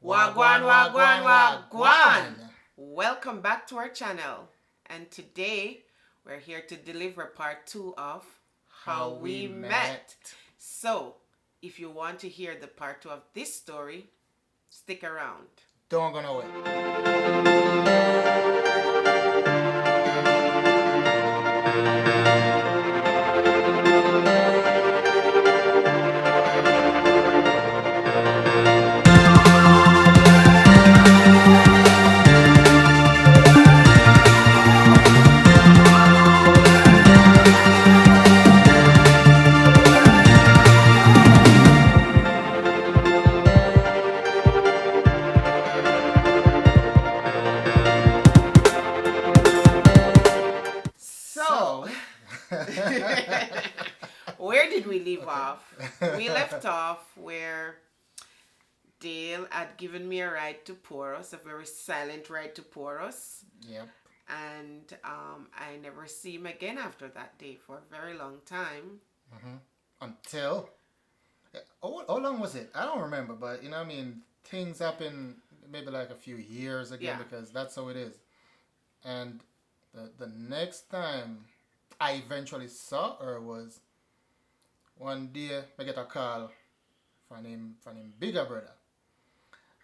Wagwan, wagwan, wagwan. Welcome back to our channel. And today we're here to deliver part 2 of How We Met. So, if you want to hear the part 2 of this story, stick around. Don't go nowhere. So, where did we leave off? We left off where Dale had given me a ride to Poros, a very silent ride to Poros. Yep. And I never see him again after that day for a very long time. Until how long was it? I don't remember, but things happen maybe like a few years again because that's how it is. And the next time I eventually saw her was one day I get a call from him bigger brother.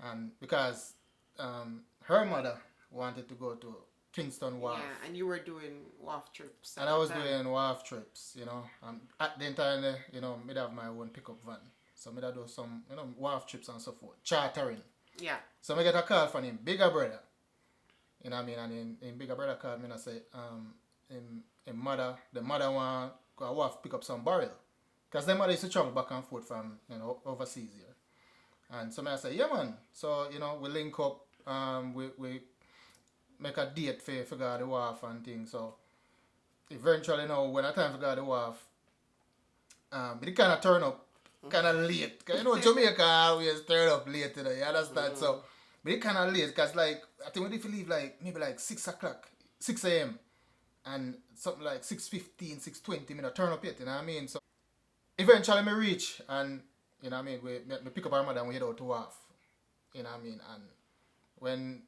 And because her mother wanted to go to Kingston Wharf. Yeah, and you were doing wharf trips. And I was doing wharf trips, at the time, I'd have my own pickup van. So I'd do some, wharf trips and so forth, chartering. Yeah. So I get a call from him, bigger brother. And in bigger brother called me and I say, the mother want to go wharf pick up some barrel. Because the mother used to travel back and forth from, overseas here. And so I say, yeah man. So, we link up, we make a date for go the wharf and things. So eventually when I time for go the wharf, it kind of turn up kind of late. Cause Jamaica always turn up late, you understand? So but it kind of late because I think we need to leave maybe 6 o'clock, 6 a.m. and something like 6:15, 6:20 me not turn up yet, So eventually me reach and we pick up our mother and we head out to wharf. And when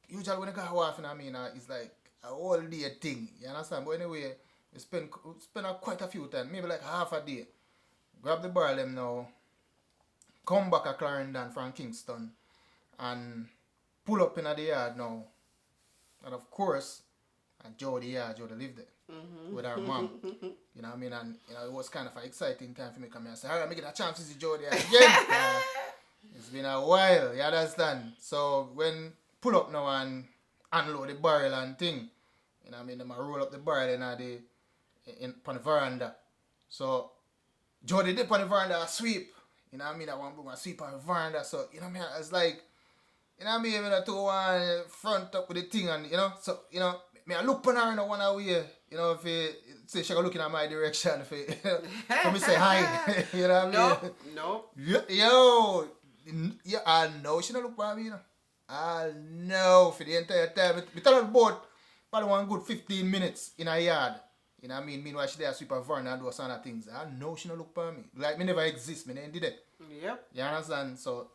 usually when I go off, it's like a whole day thing. You understand? But anyway, we spend quite a few times, maybe like half a day. Grab the barrel them now, come back a Clarendon from Kingston, and pull up in the yard now. And of course, Jody lived there with her mom. And it was kind of an exciting time for me to come here and say, alright, I get a chance to see Jody again. It's been a while, you understand? So when pull up now and unload the barrel and thing. Them roll up the barrel on the veranda. So Jody dip on the veranda sweep. I want to bring a sweep on the veranda. So, it's like, I'm to one front up with the thing and so me I look on her in one way, if you say she looking at my direction for me say hi. You know what I mean? No. Yo, yeah, I know she don't look for me, I know for the entire time. We tell her about probably one good 15 minutes in a yard. Meanwhile she there sweep her veranda and do some other things. I know she don't look for me. Like me never exist, me never did it. Yep. You understand? So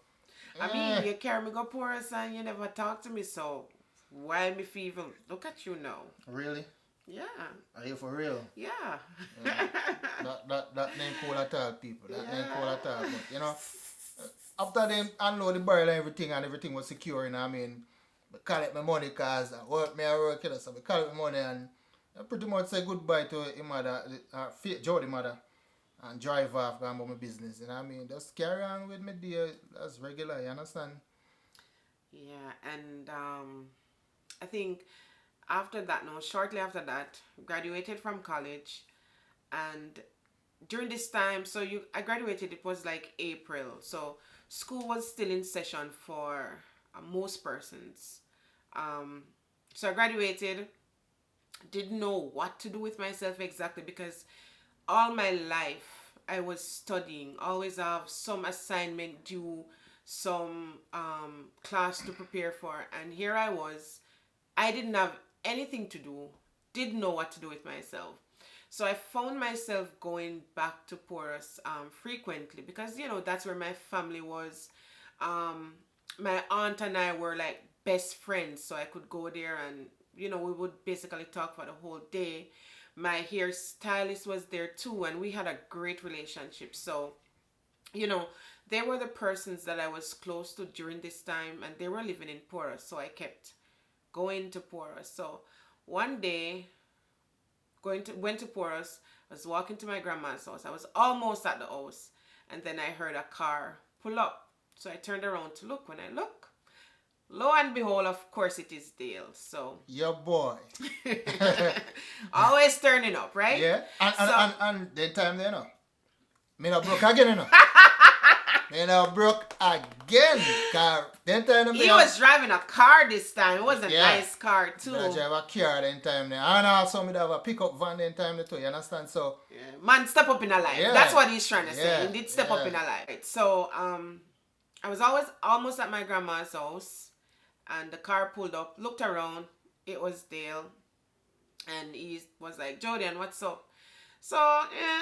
you carry me go Poros and you never talk to me, so why me feel even look at you now? Really? Yeah. Are you for real? Yeah. That name cool at all, people. That name cool at all. But after them unload the barrel and everything was secure, I collect my money because I work, so I collect my money and I pretty much say goodbye to his mother, Jody mother, and drive off, go about my business. Just carry on with my day as regular, you understand? Yeah, and I think after that, shortly after that, graduated from college, and during this time, I graduated, it was like April, so school was still in session for most persons. So I graduated, didn't know what to do with myself exactly because all my life I was studying, always have some assignment due, some class to prepare for, and here I was, I didn't have anything to do, didn't know what to do with myself. So I found myself going back to Poros frequently because, that's where my family was. my aunt and I were like best friends, so I could go there and we would basically talk for the whole day. My hairstylist was there too, and we had a great relationship. So, you know, they were the persons that I was close to during this time, and they were living in Porus, so I kept going to Porus. So one day, went to Porus, I was walking to my grandma's house. I was almost at the house, and then I heard a car pull up. So I turned around to look. When I look, lo and behold, of course it is Dale. So Your boy. always turning up, right? Yeah. And the time there, me not broke again, Me not broke again. Cause then time he was driving a car this time. It was a nice car too. I drive a car then time there. And also me have a pickup van then time there too. You understand? So man, step up in a life. Yeah. That's what he's trying to say. He did step up in a life. So I was almost at my grandma's house, and the car pulled up. Looked around. It was Dale, and he was like, "Jodian, what's up?" So,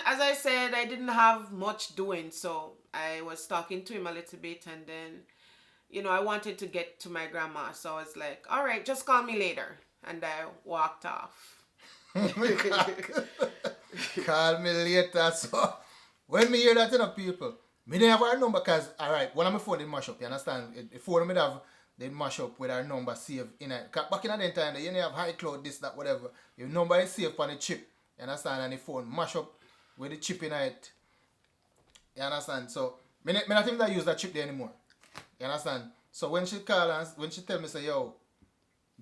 as I said, I didn't have much doing, so I was talking to him a little bit, and then, I wanted to get to my grandma, so I was like, all right, just call me later, and I walked off. Call me later, so when me hear that, people, me didn't have our number, because, all right, when my phone didn't mash up, you understand? The phone me have, they mash up with our number saved in it. Back in that time, you didn't have high cloud, this, that, whatever. Your number is saved on the chip. You understand? And the phone mash up with the chip in it. You understand? So, me not think that use that chip there anymore. You understand? So, when she call and when she tell me, say, yo,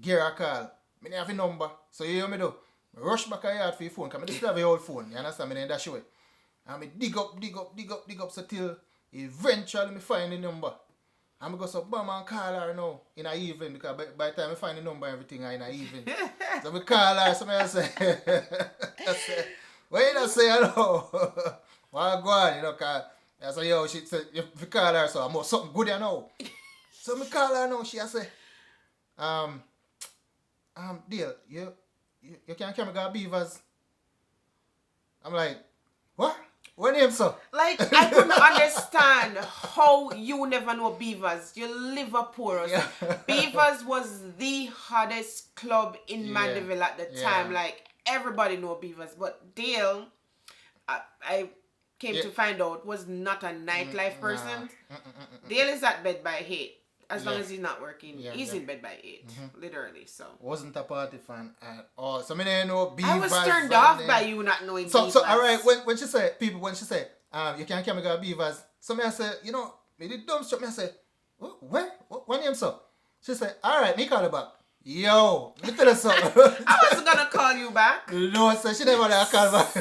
give her a call, me have a number. So, you hear me do? Me rush back a yard for your phone, because I still have your old phone. You understand? Me then dash away. And me dig up, so till eventually me find the number. I'm going to go so bam and call her now in the evening, because by the time I find the number and everything in the evening. So I call her, so I say, what you say, hello? Well, go on, because I say, yo, she said, if you call her, so I'm more something good, So I call her now, she say, Dale, you can't come and go beavers. I'm like, what? What name, sir? Like, I couldn't understand how you never know Beavers. You live a Porus. Yeah. Beavers was the hottest club in Mandeville at the time. Like, everybody know Beavers. But Dale, I came to find out, was not a nightlife person. Dale is at bed by 8. As long as he's not working, he's in bed by 8, literally. So wasn't a party fan at all. So I didn't know Beavers. I was turned off by you not knowing Beavers. So all right, when she say you can't come and go Beavers. So I say, me did dumb struck me. I say, what name so? She say, all right, me call her back. Yo, me tell her something. I wasn't gonna call you back. No, so she never let her call back.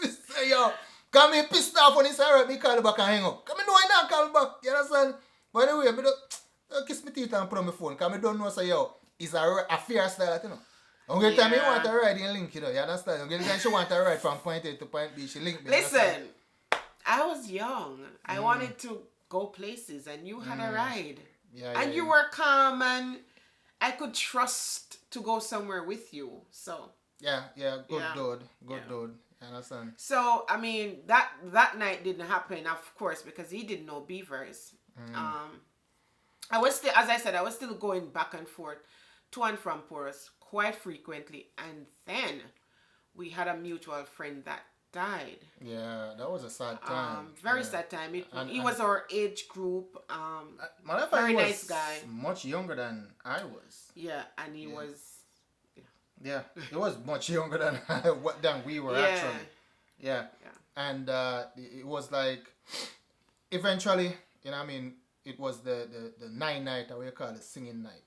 Me say, yo, come me pissed off when he say, all right, me call her back and hang up. Come me know I not call back. You understand? By the way, I don't kiss my teeth and put on my phone, because I don't know, so yo, it's a fair style, Only time you want to ride in link, you understand? Only time she want to ride from point A to point B, she link me. Listen, I was young. I wanted to go places, and you had a ride. And you were calm, and I could trust to go somewhere with you, so. Good dude. You understand? So, I mean, that night didn't happen, of course, because he didn't know Beavers. I was still, as I said, I was still going back and forth to and from Porus quite frequently, and then we had a mutual friend that died. Yeah, that was a sad time. Very sad time. He was our age group. Very nice guy. Much younger than I was. Yeah, and he was. Yeah, he was much younger than we were actually. Yeah. And it was like, eventually, it was the 9 night, or we call it singing night.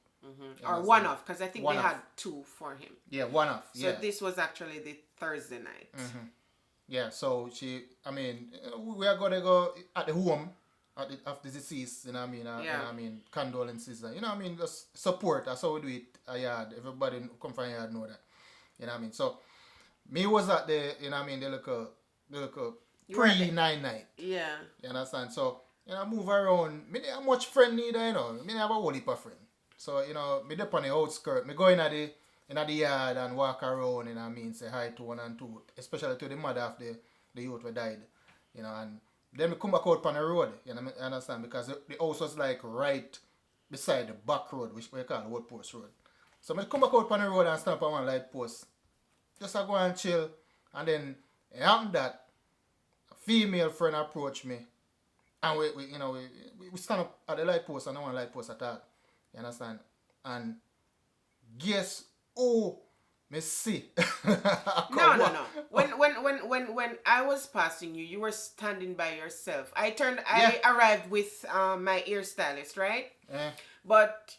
Or one off, because I think they had 2 for him. Yeah, one off. So this was actually the Thursday night. Yeah, so we are gonna go at the home of the deceased, condolences, just support. That's how we do it at yard. Everybody come from yard know that. So me was at the, the little pre-9 night. Yeah. You understand? So, move around. Me have much friend neither, Me have a whole heap of friend. So, me up on the outskirt. Me go in the yard and walk around, say hi to one and two, especially to the mother of the youth who died, and then me come back out on the road, you understand? Because the house was like right beside the back road, which we call the Old Post Road. So I come back out on the road and stand up on one light post. Just I go and chill. And then it happened that a female friend approached me. And we stand up at the light post and no one light post at all. You understand? And guess who me see? No. When I was passing you, you were standing by yourself. I arrived with my hairstylist, right? Yeah. But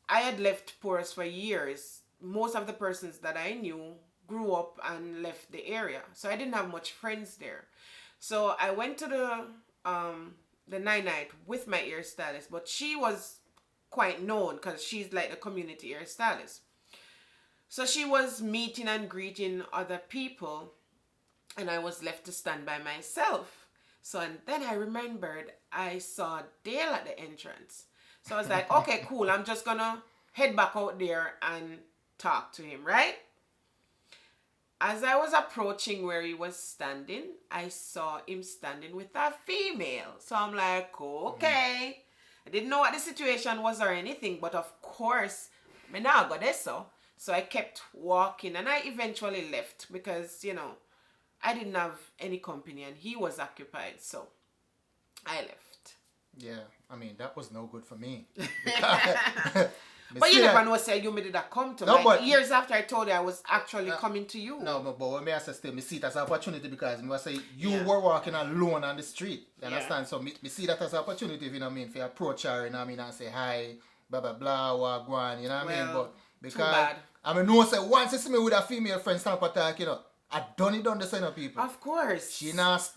I had left Porus for years. Most of the persons that I knew grew up and left the area, so I didn't have much friends there. So I went to the night with my hairstylist, but she was quite known because she's like the community hairstylist. So she was meeting and greeting other people, and I was left to stand by myself. So and then I remembered I saw Dale at the entrance. So I was like, okay, cool. I'm just gonna head back out there and talk to him, right? As I was approaching where he was standing, I saw him standing with a female. So I'm like, okay. I didn't know what the situation was or anything, but of course, I now got this so. So I kept walking and I eventually left because, I didn't have any company and he was occupied. So I left. Yeah, I mean, that was no good for me. But you never know, say you made that come to me. Like, years after I told you I was actually coming to you. No, but when I say still, I see it as an opportunity because I say you were walking alone on the street. You understand? So I see that as an opportunity, you know what I mean, for you approach her, you know what I mean, and say hi, blah, blah, blah, what, go on, you know what I mean? But because, I mean, no, say once you see me with a female friend stand up attack, I done it on the side of people. Of course. She not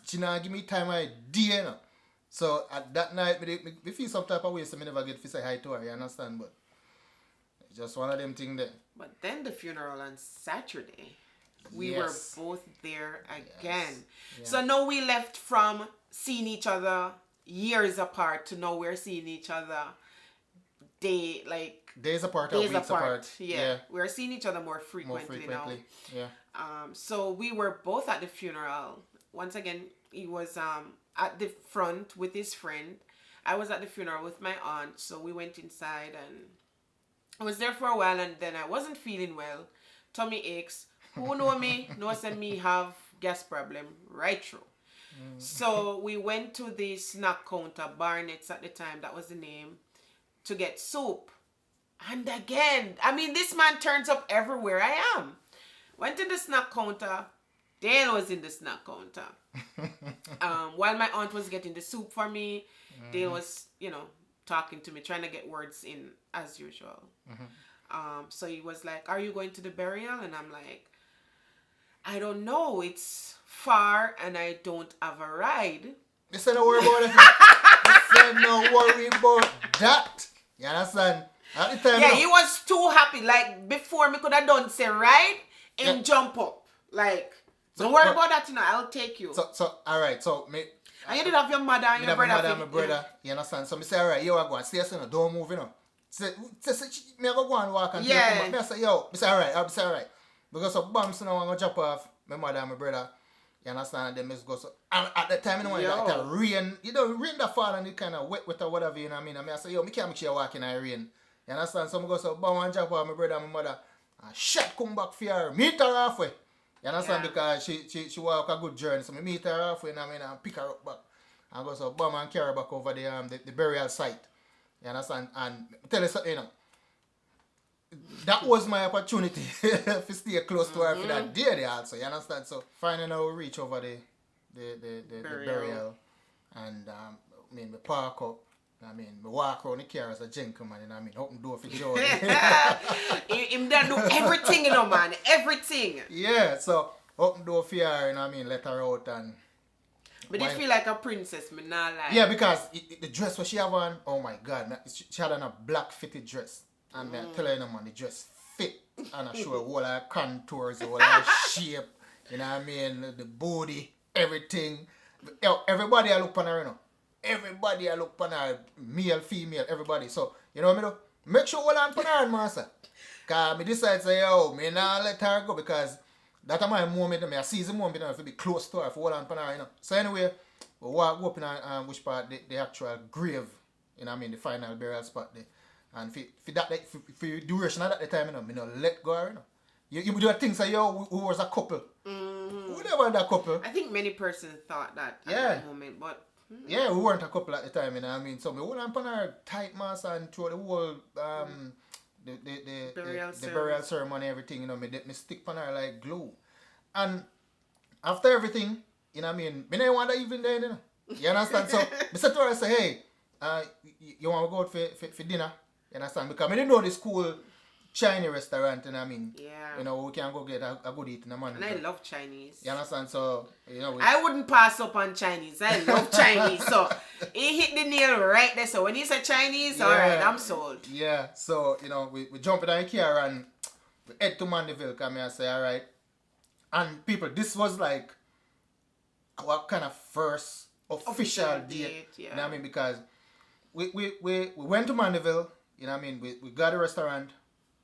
give me time of day, So at that night, me feel some type of way, so I never get to say hi to her, you understand? But just one of them things there. But then the funeral on Saturday, we were both there again. Yes. So now we left from seeing each other years apart to now we're seeing each other days apart or weeks apart. Yeah. We're seeing each other more frequently now. Yeah. So we were both at the funeral. Once again, he was at the front with his friend. I was at the funeral with my aunt. So we went inside and I was there for a while and then I wasn't feeling well. Tummy aches. Who know me? Knows that me have gas problem right through. So we went to the snack counter, Barnett's at the time, that was the name, to get soup. And again, I mean, this man turns up everywhere I am. Went to the snack counter. Dale was in the snack counter. While my aunt was getting the soup for me, Dale was, talking to me, trying to get words in as usual. So he was like, are you going to the burial? And I'm like, I don't know. It's far and I don't have a ride. You said no worry about it. You said no worry about that. You understand? At the time, he was too happy. Like, before me could have done say ride and jump up. Like, don't worry about that, I'll take you. So all right. So me. And you did have your mother and your brother. My mother and my brother. You understand? So me say, all right, you are going. Stay so don't move, Say, me go and walk and take him. Me say, yo, me say, all right, I'll say, all right. Because of bumps, I'm going to drop off my mother and my brother. You understand? Then me go so. And at the time, like rain, rain that fall and it kind of wet with or whatever, you know what I mean? And I say, yo, me can't make sure you walk in the rain. You understand? So I go so, bum and drop off my brother and my mother. And shot come back for her. Meet her halfway. You understand? Because she walk a good journey. So I meet her halfway, you know what I mean? And pick her up back. And go so, bum and carry her back over the burial site. You understand? And tell you something, that was my opportunity to stay close to her for that day there also. You understand? So finally now we reach over the burial. And we park up. We walk around the car as a gentleman, open door for Joe. Him done do everything, man. Everything. Yeah, so open door for her, let her out and... But you feel like a princess, me not like. Yeah, because the dress what she have on, oh my God, she had on a black fitted dress. And I tell her, man, the dress fit. And I show her all her contours, all her shape, the body, everything. Everybody I look on her, Everybody I look on her, male, female, everybody. So, you know what I mean? Make sure all on her, master. Because I decide to say, yo, me not let her go because that's my moment. I see the moment to be close to her for all on her, So anyway, we walk up in which part the actual grave, You know what I mean? The final burial spot there. And for that, for the duration of that the time, you know, me no let go, you know. You do things like, yo, who was a couple. Mm-hmm. We never had a couple. I think many persons thought that at that moment, but... Yeah, we weren't a couple at the time, you know what I mean? So me hold on upon her tight mass and through the whole, the burial ceremony, everything, you know, me stick on her like glue. And after everything, you know what I mean, me don't want that even there, you know. You understand? So, I said to her, I say, hey, you want to go out for dinner? You understand? Because I didn't know this cool Chinese restaurant, you know what I mean? Yeah. You know, we can go get a good eat in the morning. And I love Chinese. You understand? So, you know. I wouldn't pass up on Chinese. I love Chinese. So, he hit the nail right there. So, when he said Chinese, alright, I'm sold. Yeah. So, you know, we jump in the car and we head to Mandeville. Come here and say, alright. And people, this was like our kind of first official date. Yeah. You know what I mean? Because we went to Mandeville. You know what I mean? We got a restaurant.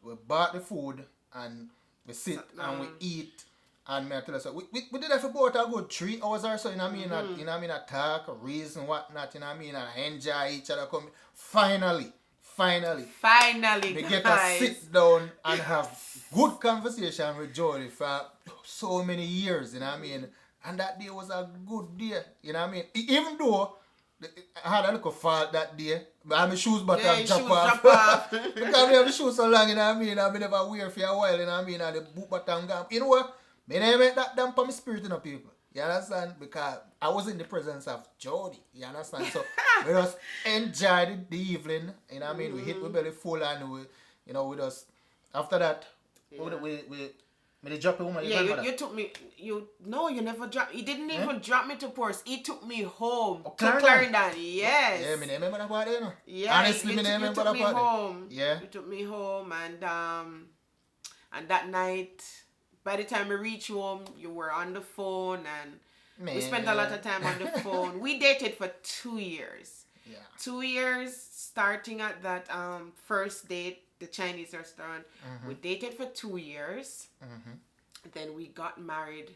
We bought the food and we sit and we eat. And me I tell us, we did that for about a good 3 hours or so, you know what I mean? Mm-hmm. You know what I mean? I talk, reason, whatnot, you know what I mean? And enjoy each other. Finally, we get to sit down and have good conversation with Jody for so many years, you know what I mean? And that day was a good day, you know what I mean? Even though I had a little fault that day. I had my shoes button drop off. Because I have my shoes so long, you know what I mean? I've never wear for a while, you know what I mean? And the boot button gone. You know what? I never make that damn for my spirit, you know, people. You understand? Because I was in the presence of Jody. You understand? So we just enjoyed the evening, you know what I mean? We hit my belly full and we just, after that, we drop a woman. Yeah, you took me. You never dropped. He didn't even drop me to Perth. He took me home to Clarendon. Yes. Yeah, me remember that part, you know. Yeah, honestly, me remember that part. Home. Yeah. You took me home, and that night, by the time we reached home, you were on the phone, and we spent a lot of time on the phone. We dated for 2 years. Yeah. 2 years, starting at that first date. The Chinese restaurant. Mm-hmm. We dated for 2 years. Mm-hmm. Then we got married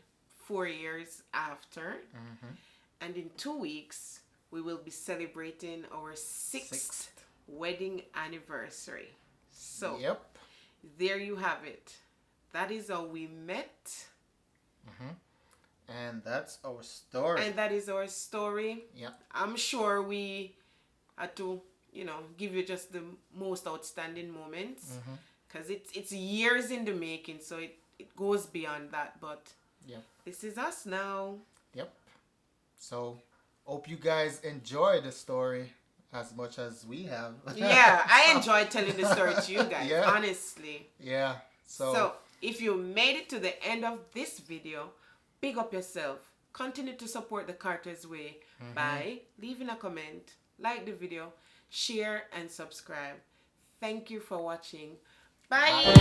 4 years after. Mm-hmm. And in 2 weeks, we will be celebrating our sixth wedding anniversary. So, there you have it. That is how we met. Mm-hmm. And that's our story. And that is our story. Yeah. I'm sure we had to give you just the most outstanding moments, because it's years in the making, so it goes beyond that, but this is us now. Yep. So hope you guys enjoy the story as much as we have. Yeah, I enjoyed telling the story to you guys, honestly. Yeah. So if you made it to the end of this video, big up yourself. Continue to support the Carter's Way by leaving a comment, like the video, share and subscribe. Thank you for watching. Bye.